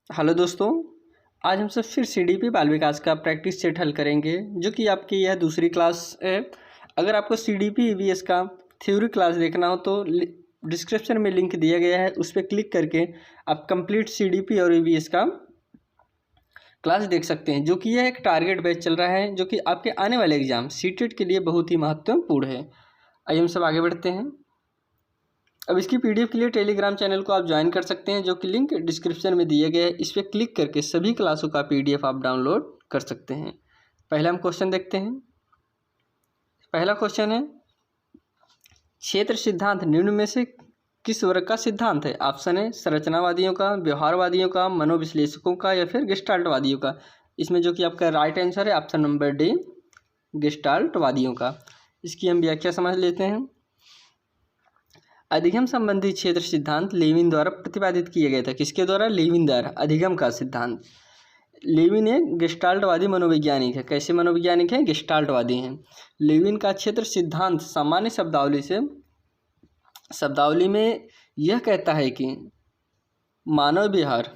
Hello दोस्तों, आज हम सब फिर सीडीपी बाल विकास का प्रैक्टिस सेट हल करेंगे जो कि आपकी यह दूसरी क्लास है। अगर आपको सीडीपी ईवीएस का थ्योरी क्लास देखना हो तो डिस्क्रिप्शन में लिंक दिया गया है, उस पर क्लिक करके आप कंप्लीट सीडीपी और ईवीएस का क्लास देख सकते हैं, जो कि यह एक टारगेट बैच चल रहा है जो कि आपके आने वाले एग्जाम सीटेट के लिए बहुत ही महत्वपूर्ण है। आइए हम सब आगे बढ़ते हैं। अब इसकी पीडीएफ के लिए टेलीग्राम चैनल को आप ज्वाइन कर सकते हैं, जो कि लिंक डिस्क्रिप्शन में दिया गया है। इस पर क्लिक करके सभी क्लासों का पीडीएफ आप डाउनलोड कर सकते हैं। पहले हम क्वेश्चन देखते हैं। पहला क्वेश्चन है, क्षेत्र सिद्धांत निम्न में से किस वर्ग का सिद्धांत है? ऑप्शन है संरचनावादियों का, व्यवहारवादियों का, मनोविश्लेषकों का या फिर गेस्टाल्टवादियों का। इसमें जो कि आपका राइट आंसर है ऑप्शन नंबर डी, गेस्टाल्टवादियों का। इसकी हम व्याख्या समझ लेते हैं। अधिगम संबंधी क्षेत्र सिद्धांत लेविन द्वारा प्रतिपादित किया गया था। किसके द्वारा? लेविन द्वारा। अधिगम का सिद्धांत। लेविन एक गेस्टाल्टवादी मनोवैज्ञानिक है। कैसे मनोवैज्ञानिक है? गेस्टाल्टवादी हैं। लेविन का क्षेत्र सिद्धांत सामान्य शब्दावली में यह कहता है कि मानव व्यवहार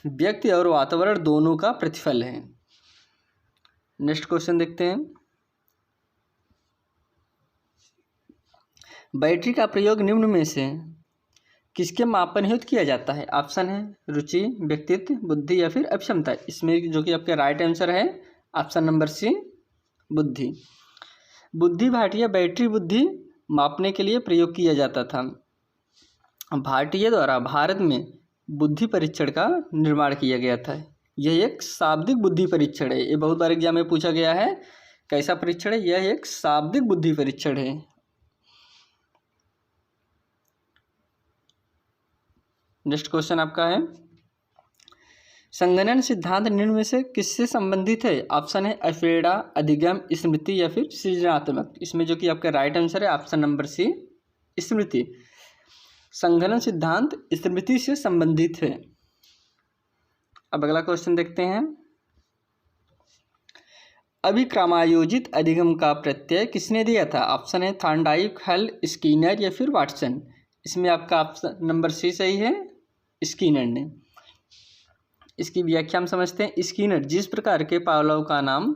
व्यक्ति और वातावरण दोनों का प्रतिफल है। नेक्स्ट क्वेश्चन देखते हैं। बैटरी का प्रयोग निम्न में से किसके मापन हेतु किया जाता है? ऑप्शन है रुचि, व्यक्तित्व, बुद्धि या फिर अक्षमता। इसमें जो कि आपका राइट आंसर है ऑप्शन नंबर सी, बुद्धि। बुद्धि भाटिया बैटरी बुद्धि मापने के लिए प्रयोग किया जाता था। भाटिया द्वारा भारत में बुद्धि परीक्षण का निर्माण किया गया था। यह एक शाब्दिक बुद्धि परीक्षण है। ये बहुत बार एग्जाम में पूछा गया है। कैसा परीक्षण है? यह एक शाब्दिक बुद्धि परीक्षण है। नेक्स्ट क्वेश्चन आपका है, संगणन सिद्धांत निम्न में से किससे संबंधित है? ऑप्शन है अफेड़ा, अधिगम, स्मृति या फिर सृजनात्मक। इसमें जो कि आपका राइट आंसर है ऑप्शन नंबर सी, स्मृति। संगणन सिद्धांत स्मृति से संबंधित है। अब अगला क्वेश्चन देखते हैं। अभिक्रमायोजित अधिगम का प्रत्यय किसने दिया था? ऑप्शन है थॉर्नडाइक, हल, स्किनर या फिर वाटसन। इसमें आपका ऑप्शन नंबर सी सही है, स्किनर ने। इसकी व्याख्या हम समझते हैं। स्किनर जिस प्रकार के पावलोव का नाम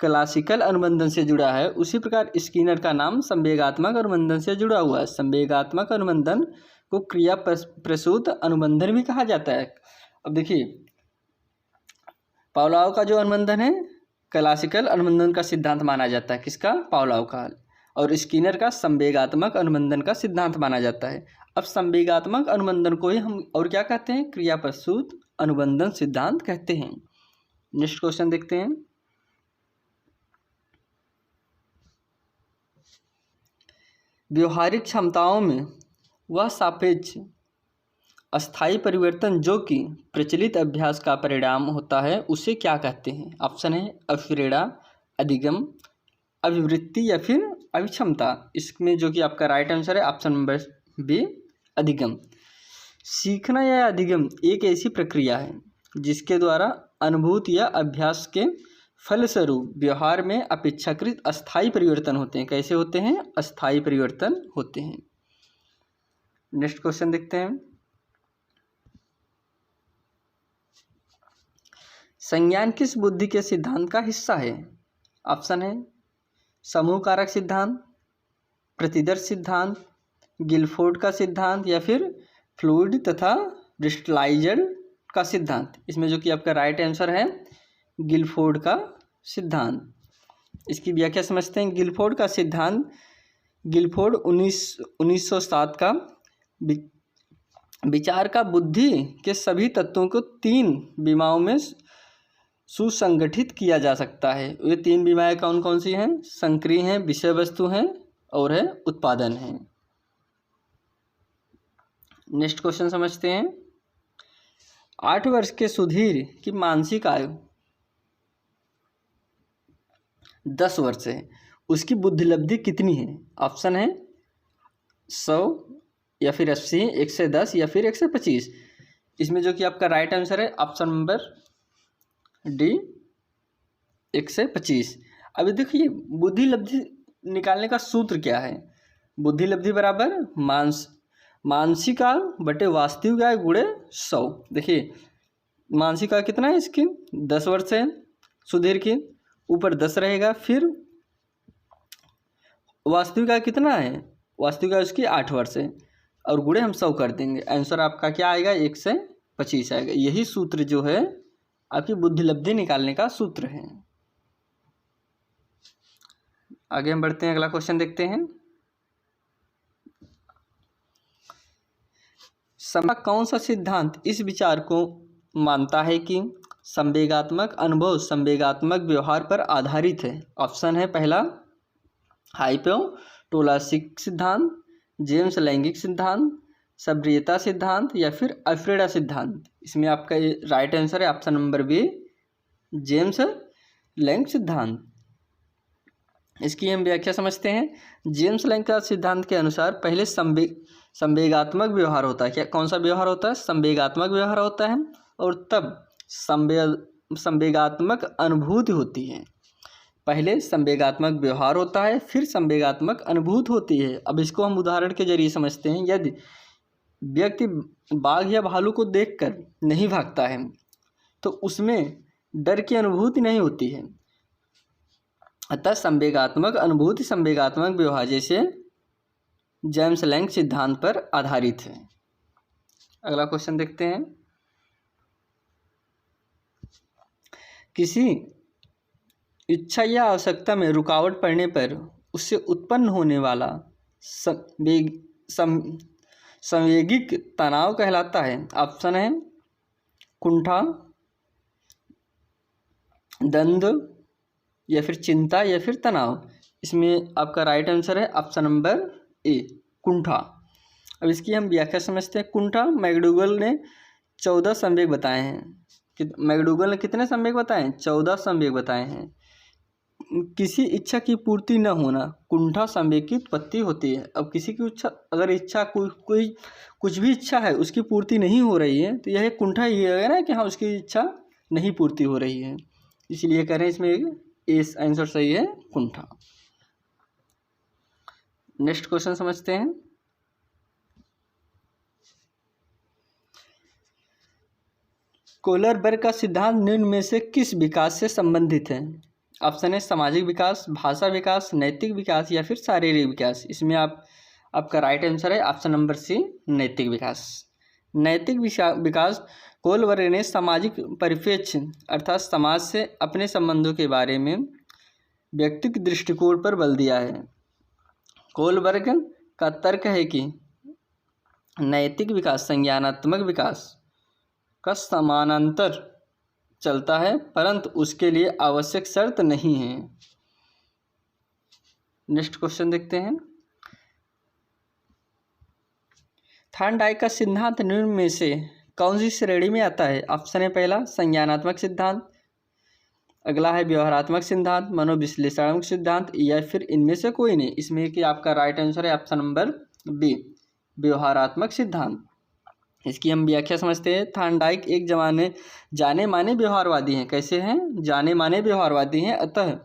क्लासिकल अनुबंधन से जुड़ा है, उसी प्रकार स्किनर का नाम संवेगात्मक अनुबंधन से जुड़ा हुआ है। संवेगात्मक अनुबंधन को क्रिया प्रसूत अनुबंधन भी कहा जाता है। अब देखिए, पावलोव का जो अनुबंधन है क्लासिकल अनुबंधन का सिद्धांत माना जाता है। किसका? पावलोव का। और स्किनर का संवेगात्मक अनुबंधन का सिद्धांत माना जाता है। अब संवेगात्मक अनुबंधन को ही हम और क्या कहते हैं? क्रिया प्रसूत अनुबंधन सिद्धांत कहते हैं। नेक्स्ट क्वेश्चन देखते हैं। व्यवहारिक क्षमताओं में वह सापेक्ष अस्थायी परिवर्तन जो कि प्रचलित अभ्यास का परिणाम होता है, उसे क्या कहते हैं? ऑप्शन है अफेड़ा, अधिगम, अभिवृत्ति या फिर अभिक्षमता। इसमें जो कि आपका राइट आंसर है ऑप्शन नंबर बी, अधिगम। सीखना या अधिगम एक ऐसी प्रक्रिया है जिसके द्वारा अनुभूति या अभ्यास के फलस्वरूप व्यवहार में अपेक्षाकृत अस्थायी परिवर्तन होते हैं। कैसे होते हैं? अस्थायी परिवर्तन होते हैं। नेक्स्ट क्वेश्चन देखते हैं। संज्ञान किस बुद्धि के सिद्धांत का हिस्सा है? ऑप्शन है समूह कारक सिद्धांत, प्रतिदर्श सिद्धांत, गिलफोर्ड का सिद्धांत या फिर फ्लूइड तथा ब्रिस्टलाइजर का सिद्धांत। इसमें जो कि आपका राइट आंसर है गिलफोर्ड का सिद्धांत। इसकी व्याख्या समझते हैं। गिलफोर्ड का सिद्धांत, गिलफोर्ड 1907 का विचार का बुद्धि के सभी तत्वों को 3 विमाओं में सुसंगठित किया जा सकता है। ये 3 विमाएँ कौन कौन सी हैं? संक्रिय हैं, विषय वस्तु हैं और है उत्पादन है। नेक्स्ट क्वेश्चन समझते हैं। 8 वर्ष के सुधीर की मानसिक आयु 10 वर्ष है। उसकी बुद्धिलब्धि कितनी है? ऑप्शन है 100 या फिर 80, 110 या फिर 125। इसमें जो कि आपका राइट आंसर है ऑप्शन नंबर डी, 125। अभी देखिए, बुद्धिलब्धि निकालने का सूत्र क्या है? बुद्धिलब्धि बराबर मानसिक आयु बटे वास्तविक आयु गुणे 100। देखिए, मानसिका कितना है इसकी 10 वर्ष है, सुधीर की ऊपर 10 रहेगा। फिर वास्तविका कितना है, वास्तविका उसकी 8 वर्ष है और गुणे हम 100 कर देंगे। आंसर आपका क्या आएगा 1 से 25 आएगा। यही सूत्र जो है आपकी बुद्धिलब्धि निकालने का सूत्र है। आगे हम बढ़ते हैं, अगला क्वेश्चन देखते हैं। समय कौन सा सिद्धांत इस विचार को मानता है कि संवेगात्मक अनुभव संवेगात्मक व्यवहार पर आधारित है? ऑप्शन है पहला हाइपोटोलासिक सिद्धांत, जेम्स लैंगिक सिद्धांत, सब्रियता सिद्धांत या फिर अल्फ्रेडा सिद्धांत। इसमें आपका राइट आंसर है option number B, James Lange सिद्धांत। इसकी हम व्याख्या समझते हैं। जेम्स लैंग का सिद्धांत के अनुसार पहले संवेगात्मक व्यवहार होता है। क्या कौन सा व्यवहार होता है? संवेगात्मक व्यवहार होता है और तब संवेगात्मक अनुभूति होती है। पहले संवेगात्मक व्यवहार होता है, फिर संवेगात्मक अनुभूति होती है। अब इसको हम उदाहरण के जरिए समझते हैं। यदि व्यक्ति बाघ या भालू को देखकर नहीं भागता है तो उसमें डर की अनुभूति नहीं होती है। अतः संवेगात्मक अनुभूति संवेगात्मक व्यवहार जैसे जेम्स लैंग सिद्धांत पर आधारित है। अगला क्वेश्चन देखते हैं। किसी इच्छा या आवश्यकता में रुकावट पड़ने पर उससे उत्पन्न होने वाला संवेगिक तनाव कहलाता है। ऑप्शन है कुंठा, द्वंद्व या फिर चिंता या फिर तनाव। इसमें आपका राइट आंसर है ऑप्शन नंबर ए, कुंठा। अब इसकी हम व्याख्या समझते हैं। कुंठा मैकडूगल ने 14 संवेग बताए हैं। मैकडूगल ने कितने संवेग बताए हैं? 14 संवेग बताए हैं। किसी इच्छा की पूर्ति न होना कुंठा संवेग की उत्पत्ति होती है। अब किसी की इच्छा, अगर इच्छा कोई कुछ भी इच्छा है उसकी पूर्ति नहीं हो रही है तो यह कुंठा ही है ना, कि हाँ उसकी इच्छा नहीं पूर्ति हो रही है। इसलिए कह रहे हैं इसमें इस आंसर सही है कुंठा। नेक्स्ट क्वेश्चन समझते हैं। कोहलरबर्ग का सिद्धांत निम्न में से किस विकास से संबंधित है? ऑप्शन है सामाजिक विकास, भाषा विकास, नैतिक विकास या फिर शारीरिक विकास। इसमें आपका राइट आंसर है ऑप्शन नंबर सी, नैतिक विकास। नैतिक विकास कोहलबर्ग ने सामाजिक परिप्रेक्ष्य अर्थात समाज से अपने संबंधों के बारे में व्यक्तिगत दृष्टिकोण पर बल दिया है। कोहलबर्ग का तर्क है कि नैतिक विकास संज्ञानात्मक विकास का समानांतर चलता है, परंतु उसके लिए आवश्यक शर्त नहीं है। नेक्स्ट क्वेश्चन देखते हैं। थॉर्नडाइक का सिद्धांत निम्न में से कौन सी श्रेणी में आता है? ऑप्शन है पहला संज्ञानात्मक सिद्धांत, अगला है व्यवहारात्मक सिद्धांत, मनोविश्लेषणात्मक सिद्धांत या फिर इनमें से कोई नहीं। इसमें कि आपका राइट आंसर है ऑप्शन नंबर बी, व्यवहारात्मक सिद्धांत। इसकी हम व्याख्या समझते हैं। थॉर्नडाइक एक जाने माने व्यवहारवादी हैं। कैसे हैं? जाने माने व्यवहारवादी हैं। अतः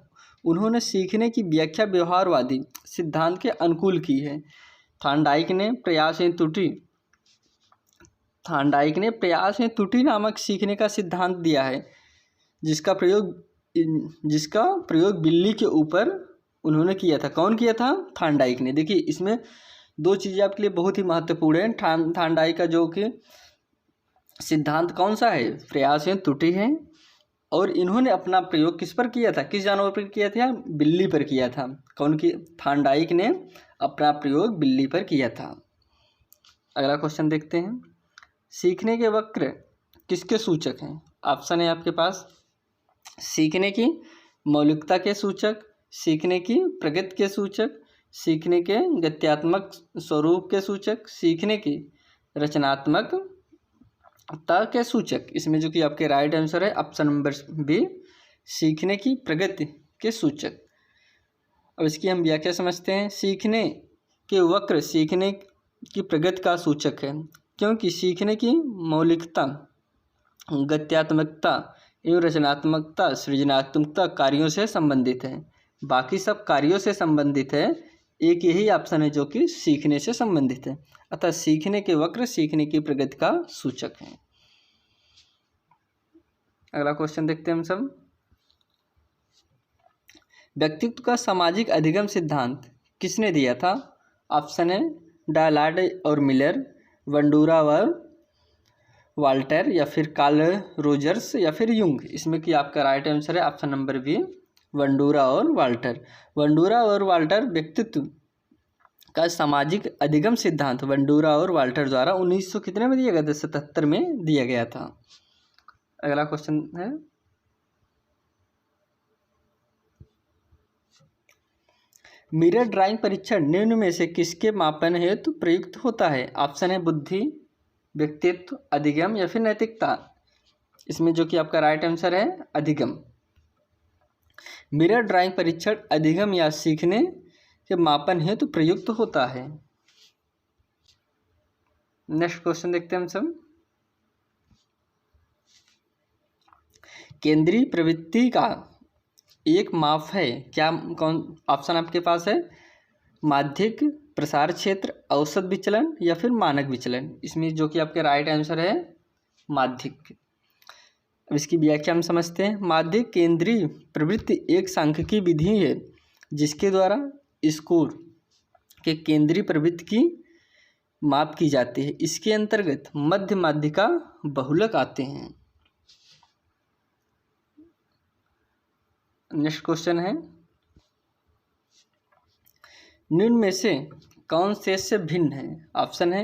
उन्होंने सीखने की व्याख्या व्यवहारवादी सिद्धांत के अनुकूल की है। थॉर्नडाइक ने प्रयास में त्रुटि नामक सीखने का सिद्धांत दिया है, जिसका प्रयोग बिल्ली के ऊपर उन्होंने किया था। कौन किया था? थॉर्नडाइक ने। देखिए इसमें दो चीज़ें आपके लिए बहुत ही महत्वपूर्ण हैं। थॉर्नडाइक का जो कि सिद्धांत कौन सा है? प्रयास में त्रुटि है। और इन्होंने अपना प्रयोग किस पर किया था? किस जानवर पर किया था? बिल्ली पर किया था। कौन की? थॉर्नडाइक ने अपना प्रयोग बिल्ली पर किया था। अगला क्वेश्चन देखते हैं। सीखने के वक्र किसके सूचक हैं? ऑप्शन है आपके पास सीखने की मौलिकता के सूचक, सीखने की प्रगति के सूचक, सीखने के गत्यात्मक स्वरूप के सूचक, सीखने की रचनात्मकता के सूचक। इसमें जो कि आपके राइट आंसर है ऑप्शन नंबर बी, सीखने की प्रगति के सूचक। अब इसकी हम व्याख्या समझते हैं। सीखने के वक्र सीखने की प्रगति का सूचक है, क्योंकि सीखने की मौलिकता, गत्यात्मकता एवं रचनात्मकता, सृजनात्मकता कार्यों से संबंधित है। बाकी सब कार्यों से संबंधित है, एक यही ऑप्शन है जो कि सीखने से संबंधित है। अतः सीखने के वक्र सीखने की प्रगति का सूचक है। अगला क्वेश्चन देखते हैं हम सब। व्यक्तित्व का सामाजिक अधिगम सिद्धांत किसने दिया था? ऑप्शन है डायलॉड और मिलर, बंडूरा व वाल्टर, या फिर कार्ल रोजर्स, या फिर यूंग। इसमें कि आपका राइट आंसर है ऑप्शन नंबर बी, बंडूरा और वाल्टर। बंडूरा और वाल्टर व्यक्तित्व का सामाजिक अधिगम सिद्धांत बंडूरा और वाल्टर द्वारा 1900 कितने में दिया गया था? 77 में दिया गया था। अगला क्वेश्चन है, मिरर ड्राइंग परीक्षण निम्न में से किसके मापन हेतु प्रयुक्त होता है? ऑप्शन है बुद्धि, व्यक्तित्व, अधिगम, या फिर नैतिकता। इसमें जो कि आपका राइट आंसर है अधिगम। मिरर ड्राइंग परीक्षण अधिगम या सीखने के मापन हेतु प्रयुक्त होता है। नेक्स्ट क्वेश्चन देखते हैं हम सब। केंद्रीय प्रवृत्ति का एक माप है क्या? कौन? ऑप्शन आपके पास है माध्यिक, प्रसार क्षेत्र, औसत विचलन, या फिर मानक विचलन। इसमें जो कि आपके राइट आंसर है माध्यिक। अब इसकी व्याख्या हम समझते हैं। माध्यिक केंद्रीय प्रवृत्ति एक सांख्यिकी विधि है जिसके द्वारा स्कोर के केंद्रीय प्रवृत्ति की माप की जाती है। इसके अंतर्गत मध्य माध्यिका बहुलक आते हैं। नेक्स्ट क्वेश्चन है, निम्न में से कौन शेष से भिन्न है? ऑप्शन है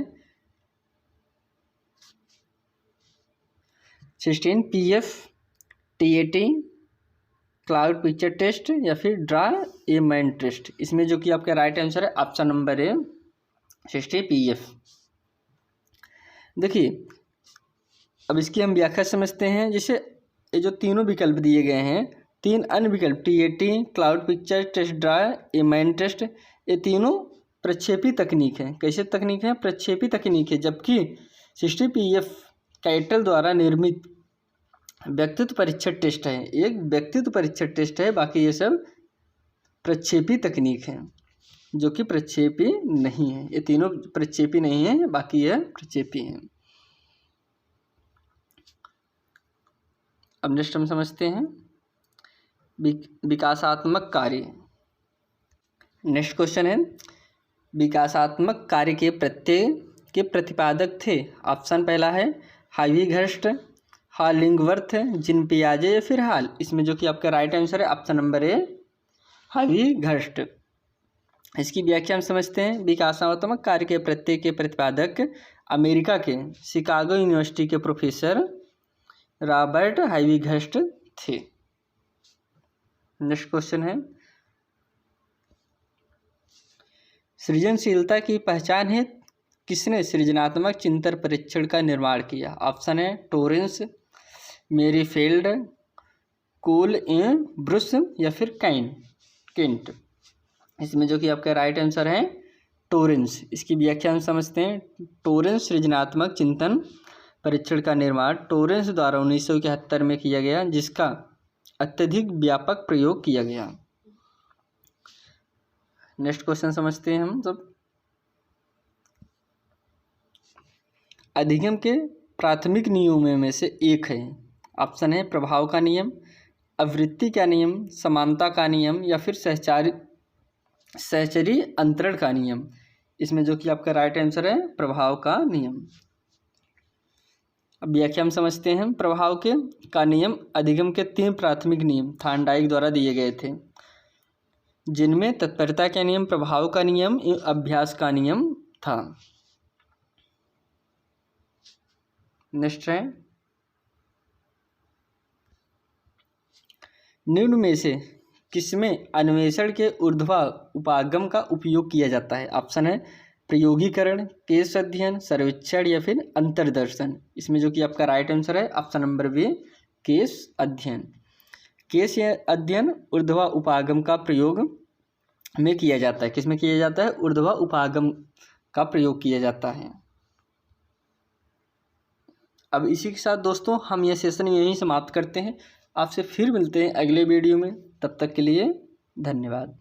16 PF, TAT, cloud picture test, या फिर ड्रा ए मैन टेस्ट। इसमें जो कि आपका राइट आंसर है ऑप्शन नंबर है 60 PF। देखिए अब इसकी हम व्याख्या समझते हैं। जैसे ये जो तीनों विकल्प दिए गए हैं, तीन अन्य विकल्प TAT, cloud picture test, draw a man test, ये तीनों प्रक्षेपी तकनीक है। कैसे तकनीक है? प्रक्षेपी तकनीक है। जबकि 60 PF कैटल द्वारा निर्मित व्यक्तित्व परीक्षण टेस्ट है, एक व्यक्तित्व परीक्षण टेस्ट है। बाकी ये सब प्रक्षेपी तकनीक है जो कि प्रक्षेपी नहीं है। ये तीनों प्रक्षेपी नहीं है, बाकी यह प्रक्षेपी है। अब नेक्स्ट हम समझते हैं विकासात्मक कार्य। नेक्स्ट क्वेश्चन है, विकासात्मक कार्य के प्रत्यय के प्रतिपादक थे। ऑप्शन पहला है हाइविघर्स्ट, हॉलिंगवर्थ, जीन पियाजे, या फिर हाल। इसमें जो कि आपका राइट आंसर है ऑप्शन नंबर ए, हाइविघर्स्ट। इसकी व्याख्या हम समझते हैं। विकासात्मक कार्य के प्रत्यय के प्रतिपादक अमेरिका के शिकागो यूनिवर्सिटी के प्रोफेसर रॉबर्ट हाइविघर्स्ट थे। नेक्स्ट क्वेश्चन है, सृजनशीलता की पहचान है किसने सृजनात्मक चिंतन परीक्षण का निर्माण किया? ऑप्शन है टोरेंस, मेरीफील्ड, कोल ए ब्रुस, या फिर केंट। इसमें जो कि आपका राइट आंसर है टोरेंस। इसकी व्याख्या हम समझते हैं। टोरेंस सृजनात्मक चिंतन परीक्षण का निर्माण टोरेंस द्वारा 1971 में किया गया, जिसका अत्यधिक व्यापक प्रयोग किया गया। नेक्स्ट क्वेश्चन समझते हैं हम सब। अधिगम के प्राथमिक नियमों में से एक है। ऑप्शन है प्रभाव का नियम, आवृत्ति का नियम, समानता का नियम, या फिर सहचरी अंतरण का नियम। इसमें जो कि आपका राइट आंसर है प्रभाव का नियम। अब व्याख्या हम समझते हैं। प्रभाव का नियम अधिगम के 3 प्राथमिक नियम थॉर्नडाइक द्वारा दिए गए थे, जिनमें तत्परता का नियम, प्रभाव का नियम, अभ्यास का नियम था। नेक्स्ट है, निम्न में से किसमें अन्वेषण के ऊर्ध्वा उपागम का उपयोग किया जाता है? ऑप्शन है प्रयोगीकरण, केस अध्ययन, सर्वेक्षण, या फिर अंतर्दर्शन। इसमें जो कि आपका राइट आंसर है ऑप्शन नंबर बी, केस अध्ययन। केस अध्ययन ऊर्ध्वा उपागम का प्रयोग में किया जाता है। किसमें किया जाता है? ऊर्ध्वा उपागम का प्रयोग किया जाता है। अब इसी के साथ दोस्तों हम यह सेशन यहीं समाप्त करते हैं। आपसे फिर मिलते हैं अगले वीडियो में। तब तक के लिए धन्यवाद।